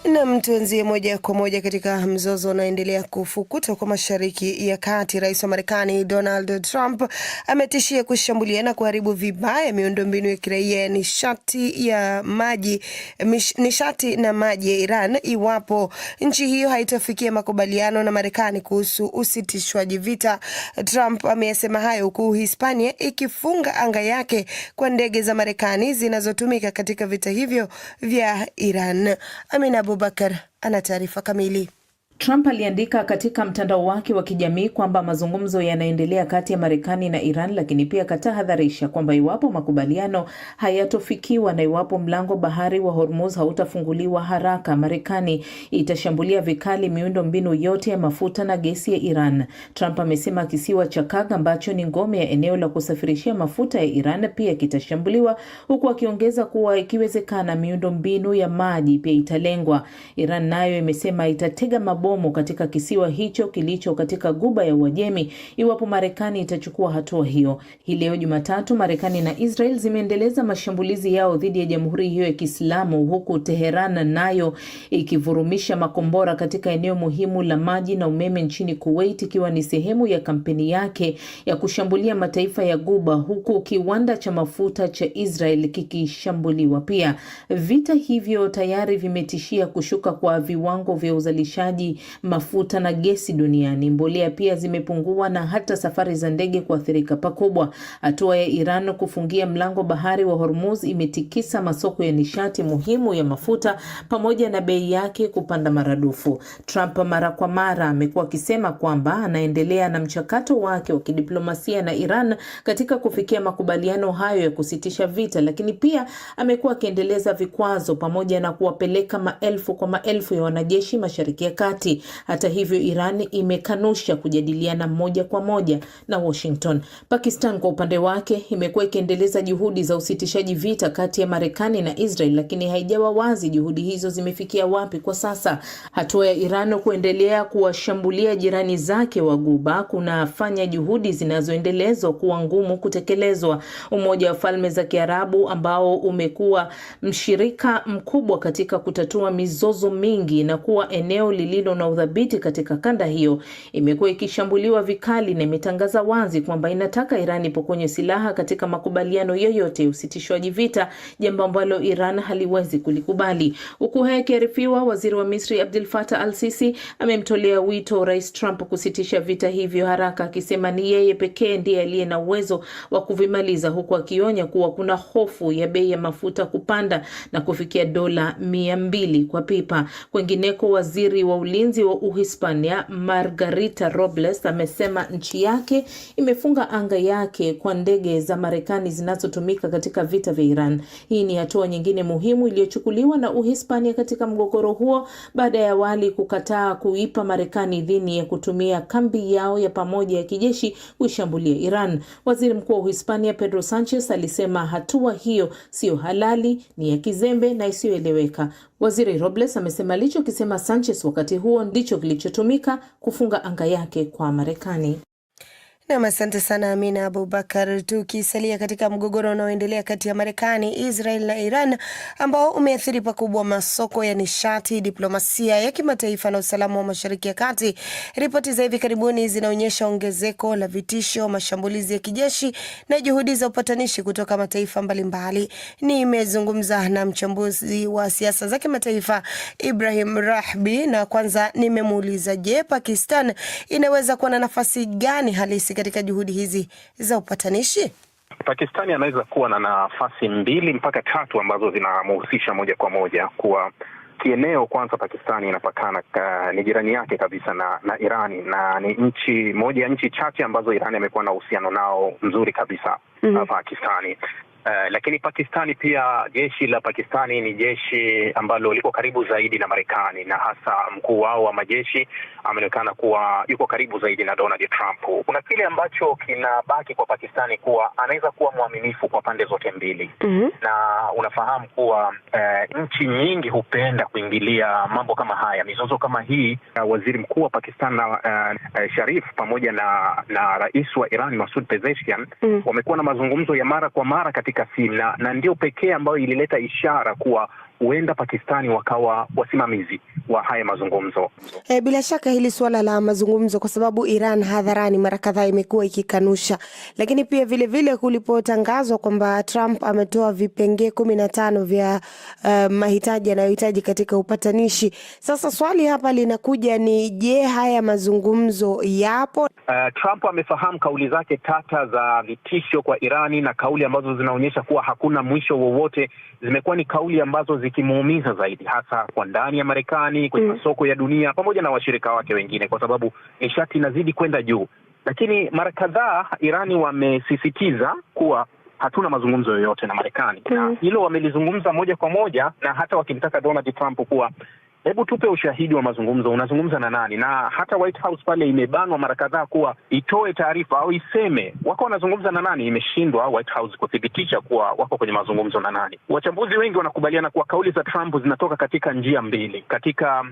Na mtuanzie moja kwa moja katika mzozo unaoendelea kufukuta kwa Mashariki ya Kati. Rais wa Marekani Donald Trump ametishia kushambulia na kuharibu vibaya miundombinu ya kiraia ya nishati na maji ya Iran iwapo nchi hiyo haitafikia makubaliano na Marekani kuhusu usitishwaji vita. Trump ameyasema hayo huku Hispania ikifunga anga yake kwa ndege za Marekani zinazotumika katika vita hivyo vya Iran. Amina Abubakar ana taarifa kamili. Trump aliandika katika mtandao wake wa kijamii kwamba mazungumzo yanaendelea kati ya Marekani na Iran, lakini pia katahadharisha kwamba iwapo makubaliano hayatofikiwa na iwapo mlango bahari wa Hormuz hautafunguliwa haraka, Marekani itashambulia vikali miundo mbinu yote ya mafuta na gesi ya Iran. Trump amesema kisiwa cha Kurg ambacho ni ngome ya eneo la kusafirishia mafuta ya Iran pia kitashambuliwa, huku akiongeza kuwa ikiwezekana miundo mbinu ya maji pia italengwa. Iran nayo imesema itatega mabomu katika kisiwa hicho kilicho katika Ghuba ya Uajemi iwapo Marekani itachukua hatua hiyo. Hii leo Jumatatu, Marekani na Israel zimeendeleza mashambulizi yao dhidi ya Jamhuri hiyo ya Kiislamu, huku Teheran nayo ikivurumisha makombora katika eneo muhimu la maji na umeme nchini Kuwait, ikiwa ni sehemu ya kampeni yake ya kushambulia mataifa ya Ghuba, huku kiwanda cha mafuta cha Israel kikishambuliwa pia. Vita hivyo tayari vimetishia kushuka kwa viwango vya uzalishaji mafuta na gesi duniani. Mbolea pia zimepungua na hata safari za ndege kuathirika pakubwa. Hatua ya Iran kufungia mlango bahari wa Hormuz imetikisa masoko ya nishati muhimu ya mafuta pamoja na bei yake kupanda maradufu. Trump mara kwa mara amekuwa akisema kwamba anaendelea na mchakato wake wa kidiplomasia na Iran katika kufikia makubaliano hayo ya kusitisha vita, lakini pia amekuwa akiendeleza vikwazo pamoja na kuwapeleka maelfu kwa maelfu ya wanajeshi Mashariki ya Kati. Hata hivyo, Iran imekanusha kujadiliana moja kwa moja na Washington. Pakistan kwa upande wake imekuwa ikiendeleza juhudi za usitishaji vita kati ya Marekani na Israel, lakini haijawa wazi juhudi hizo zimefikia wapi kwa sasa. Hatua ya Iran kuendelea kuwashambulia jirani zake wa Ghuba kunafanya juhudi zinazoendelezwa kuwa ngumu kutekelezwa. Umoja wa Falme za Kiarabu ambao umekuwa mshirika mkubwa katika kutatua mizozo mingi na kuwa eneo lililo na udhabiti katika kanda hiyo, imekuwa ikishambuliwa vikali na imetangaza wazi kwamba inataka Iran ipokonye silaha katika makubaliano yoyote ya usitishwaji vita, jambo ambalo Iran haliwezi kulikubali. Huku haya yakiarifiwa, waziri wa Misri Abdel Fattah al-Sisi amemtolea wito Rais Trump kusitisha vita hivyo haraka, akisema ni yeye pekee ndiye aliye na uwezo wa kuvimaliza, huku akionya kuwa kuna hofu ya bei ya mafuta kupanda na kufikia dola 200 kwa pipa. Kwengineko, waziri wa ulinzi wa Uhispania Margarita Robles amesema nchi yake imefunga anga yake kwa ndege za Marekani zinazotumika katika vita vya Iran. Hii ni hatua nyingine muhimu iliyochukuliwa na Uhispania katika mgogoro huo baada ya awali kukataa kuipa Marekani idhini ya kutumia kambi yao ya pamoja ya kijeshi kuishambulia Iran. Waziri Mkuu wa Uhispania Pedro Sanchez alisema hatua hiyo sio halali, ni ya kizembe na isiyoeleweka. Waziri Robles amesema alichokisema Sanchez wakati huo ndicho kilichotumika kufunga anga yake kwa Marekani. Na asante sana Amina Abubakar. Tukisalia katika mgogoro unaoendelea kati ya Marekani, Israel na Iran ambao umeathiri pakubwa masoko ya nishati, diplomasia ya kimataifa na usalama wa Mashariki ya Kati, ripoti za hivi karibuni zinaonyesha ongezeko la vitisho, mashambulizi ya kijeshi na juhudi za upatanishi kutoka mataifa mbalimbali. Nimezungumza na mchambuzi wa siasa za kimataifa Ibrahim Rahbi, na kwanza nimemuuliza, je, Pakistan inaweza kuwa na nafasi gani halisi katika juhudi hizi za upatanishi? Pakistani anaweza kuwa na nafasi 2 mpaka 3 ambazo zinamhusisha moja kwa moja. Kwa kieneo, kwanza Pakistani inapakana ni jirani yake kabisa na Irani, na ni nchi chache ambazo Irani amekuwa na uhusiano nao mzuri kabisa. Pakistani lakini Pakistani pia, jeshi la Pakistani ni jeshi ambalo liko karibu zaidi na Marekani, na hasa mkuu wao wa majeshi ameonekana kuwa yuko karibu zaidi na Donald Trump. Kuna kile ambacho kinabaki kwa Pakistani kuwa anaweza kuwa mwaminifu kwa pande zote mbili. Na unafahamu kuwa nchi nyingi hupenda kuingia kuingilia mambo kama haya, mizozo kama hii. Waziri mkuu wa Pakistan Sharif pamoja na rais wa Iran Masoud Pezeshkian wamekuwa na mazungumzo ya mara kwa mara katika simu, na ndio pekee ambayo ilileta ishara kuwa huenda Pakistani wakawa wasimamizi wa haya mazungumzo. Bila shaka hili suala la mazungumzo, kwa sababu Iran hadharani mara kadhaa imekuwa ikikanusha, lakini pia vile vile kulipotangazwa kwamba Trump ametoa vipengee 15 vya mahitaji anayohitaji katika upatanishi. Sasa swali hapa linakuja ni je, haya mazungumzo yapo? Trump amefahamu kauli zake tata za vitisho kwa Irani na kauli ambazo zinaonyesha kuwa hakuna mwisho wowote. Zimekuwa ni kauli ambazo zikimuumiza zaidi, hasa kwa ndani ya Marekani, kwenye masoko ya dunia pamoja na washirika wake wengine, kwa sababu nishati inazidi kwenda juu. Lakini mara kadhaa Irani wamesisitiza kuwa hatuna mazungumzo yoyote na Marekani, na hilo wamelizungumza moja kwa moja, na hata wakimtaka Donald Trump kuwa hebu tupe ushahidi wa mazungumzo, unazungumza na nani? Na hata White House pale imebanwa mara kadhaa kuwa itoe taarifa au iseme wako wanazungumza na nani. Imeshindwa White House kuthibitisha kuwa wako kwenye mazungumzo na nani. Wachambuzi wengi wanakubaliana kuwa kauli za Trump zinatoka katika njia mbili, katika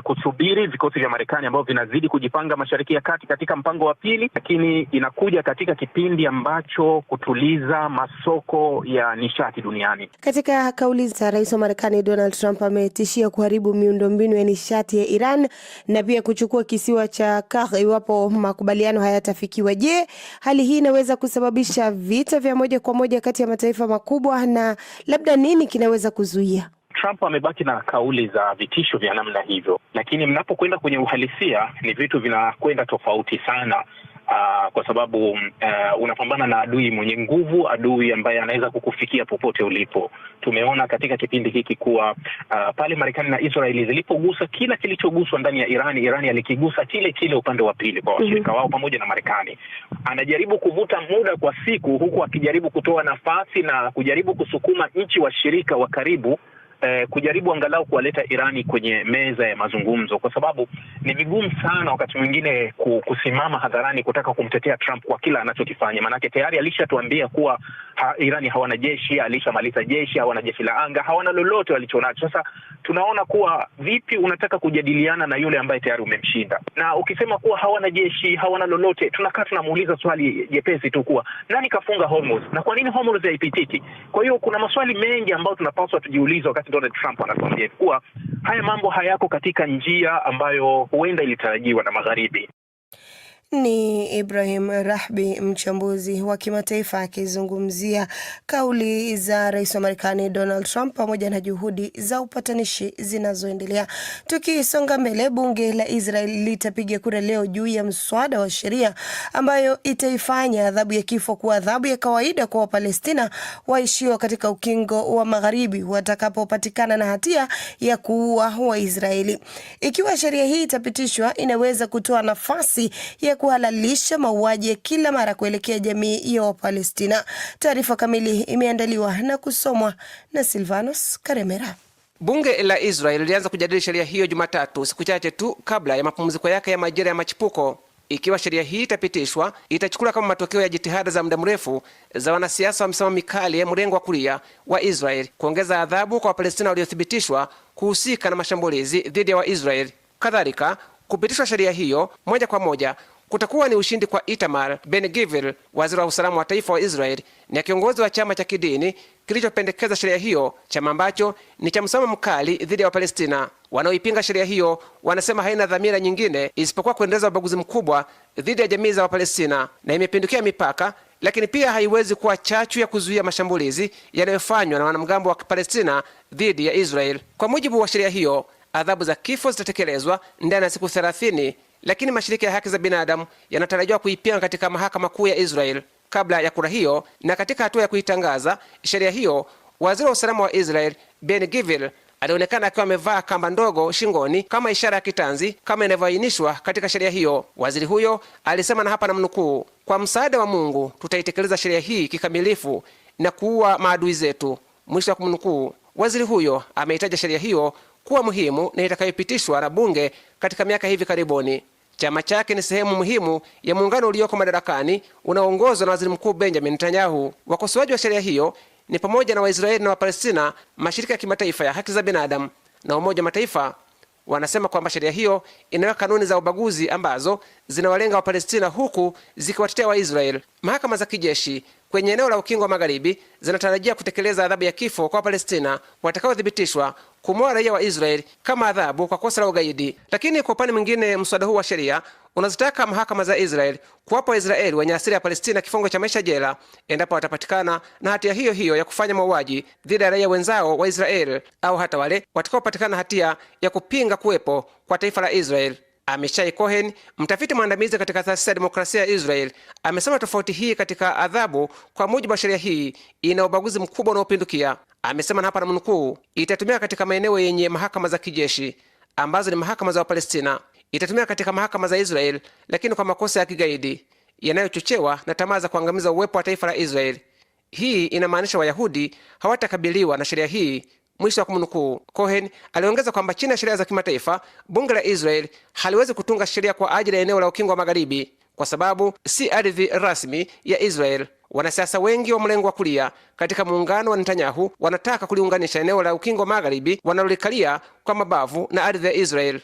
kusubiri vikosi vya Marekani ambao vinazidi kujipanga Mashariki ya Kati katika mpango wa pili, lakini inakuja katika kipindi ambacho kutuliza masoko ya nishati duniani. Katika kauli za rais wa Marekani Donald Trump ametishia kuharibu miundombinu ya nishati ya Iran na pia kuchukua kisiwa cha Karg iwapo makubaliano hayatafikiwa. Je, hali hii inaweza kusababisha vita vya moja kwa moja kati ya mataifa makubwa, na labda nini kinaweza kuzuia? Trump amebaki na kauli za vitisho vya namna hivyo, lakini mnapokwenda kwenye uhalisia ni vitu vinakwenda tofauti sana. Kwa sababu unapambana na adui mwenye nguvu, adui ambaye anaweza kukufikia popote ulipo. Tumeona katika kipindi hiki kuwa pale Marekani na Israeli zilipogusa kila kilichoguswa ndani ya Irani alikigusa kile upande wa pili kwa washirika wao pamoja na Marekani. Anajaribu kuvuta muda kwa siku, huku akijaribu kutoa nafasi na kujaribu kusukuma nchi washirika wa karibu kujaribu angalau kuwaleta Irani kwenye meza ya mazungumzo, kwa sababu ni vigumu sana wakati mwingine kusimama hadharani kutaka kumtetea Trump kwa kila anachokifanya. Manake tayari alishatuambia kuwa Irani hawana jeshi, alishamaliza jeshi, hawana jeshi la anga, hawana lolote walichonacho. Sasa tunaona kuwa vipi unataka kujadiliana na yule ambaye tayari umemshinda? Na ukisema kuwa hawana jeshi, hawana lolote, tunakaa tunamuuliza swali jepesi tu kuwa nani kafunga Hormuz na kwa nini Hormuz haipitiki? Kwa hiyo kuna maswali mengi ambayo tunapaswa tujiulize wakati Donald Trump anatuambia kuwa haya mambo hayako katika njia ambayo huenda ilitarajiwa na Magharibi. Ni Ibrahim Rahbi, mchambuzi wa kimataifa, akizungumzia kauli za rais wa Marekani Donald Trump pamoja na juhudi za upatanishi zinazoendelea. Tukisonga mbele, bunge la Israel litapiga kura leo juu ya mswada wa sheria ambayo itaifanya adhabu ya kifo kuwa adhabu ya kawaida kwa Wapalestina waishio katika ukingo wa Magharibi watakapopatikana na hatia ya kuua Waisraeli. Ikiwa sheria hii itapitishwa, inaweza kutoa nafasi ya kuhalalisha mauaji ya kila mara kuelekea jamii ya Wapalestina. Taarifa kamili imeandaliwa na kusomwa na Silvanos Karemera. Bunge la Israel lilianza kujadili sheria hiyo Jumatatu, siku chache tu kabla ya mapumziko yake ya majira ya machipuko. Ikiwa sheria hii itapitishwa, itachukuliwa kama matokeo ya jitihada za muda mrefu za wanasiasa wa msimamo mikali ya mrengo wa kulia wa Israel kuongeza adhabu kwa Wapalestina waliothibitishwa kuhusika na mashambulizi dhidi ya Waisrael. Kadhalika, kupitishwa sheria hiyo moja kwa moja kutakuwa ni ushindi kwa Itamar Ben-Gvir, waziri wa usalama wa taifa wa Israel na kiongozi wa chama cha kidini kilichopendekeza sheria hiyo, chama ambacho ni cha msimamo mkali dhidi ya Wapalestina. Wanaoipinga sheria hiyo wanasema haina dhamira nyingine isipokuwa kuendeleza ubaguzi mkubwa dhidi ya jamii za Wapalestina na imepindukia mipaka, lakini pia haiwezi kuwa chachu ya kuzuia mashambulizi yanayofanywa na wanamgambo wa Palestina dhidi ya Israel. Kwa mujibu wa sheria hiyo, adhabu za kifo zitatekelezwa ndani ya siku 30, lakini mashirika ya haki za binadamu yanatarajiwa kuipinga katika mahakama kuu ya Israel kabla ya kura hiyo. Na katika hatua ya kuitangaza sheria hiyo, waziri wa usalama wa Israel Ben-Gvir alionekana akiwa amevaa kamba ndogo shingoni kama ishara ya kitanzi kama inavyoainishwa katika sheria hiyo. Waziri huyo alisema, na hapa namnukuu, kwa msaada wa Mungu tutaitekeleza sheria hii kikamilifu na kuua maadui zetu, mwisho wa kumnukuu. Waziri huyo ameitaja sheria hiyo kuwa muhimu na itakayopitishwa na bunge katika miaka hivi karibuni. Chama chake ni sehemu muhimu ya muungano ulioko madarakani unaoongozwa na waziri mkuu Benjamin Netanyahu. Wakosoaji wa sheria hiyo ni pamoja na Waisraeli na Wapalestina, mashirika ya kimataifa ya haki za binadamu, na Umoja wa Mataifa wanasema kwamba sheria hiyo inaweka kanuni za ubaguzi ambazo zinawalenga Wapalestina huku zikiwatetea Waisraeli. Mahakama za kijeshi kwenye eneo la Ukingo wa Magharibi zinatarajia kutekeleza adhabu ya kifo kwa Wapalestina watakaothibitishwa kumoa raia wa Israeli kama adhabu kwa kosa la ugaidi. Lakini kwa upande mwingine, mswada huu wa sheria unazitaka mahakama za Israeli kuwapa Waisraeli wenye asili ya Palestina kifungo cha maisha jela endapo watapatikana na hatia hiyo hiyo ya kufanya mauaji dhidi ya raia wenzao wa Israeli, au hata wale watakaopatikana hatia ya kupinga kuwepo kwa taifa la Israeli. Amishai Cohen, mtafiti mwandamizi katika taasisi ya demokrasia ya Israel, amesema tofauti hii katika adhabu kwa mujibu wa sheria hii ina ubaguzi mkubwa unaopindukia. Amesema, na hapa namnukuu, itatumika katika maeneo yenye mahakama za kijeshi ambazo ni mahakama za Wapalestina, itatumika katika mahakama za Israel, lakini kwa makosa ya kigaidi yanayochochewa na tamaa za kuangamiza uwepo wa taifa la Israel. Hii inamaanisha Wayahudi hawatakabiliwa na sheria hii, mwisho wa kumnukuu. Cohen aliongeza kwamba chini ya sheria za kimataifa, bunge la Israel haliwezi kutunga sheria kwa ajili ya eneo la Ukingo wa Magharibi kwa sababu si ardhi rasmi ya Israel. Wanasiasa wengi wa mlengo wa kulia katika muungano wa Netanyahu wanataka kuliunganisha eneo la Ukingo wa Magharibi wanalolikalia kwa mabavu na ardhi ya Israel.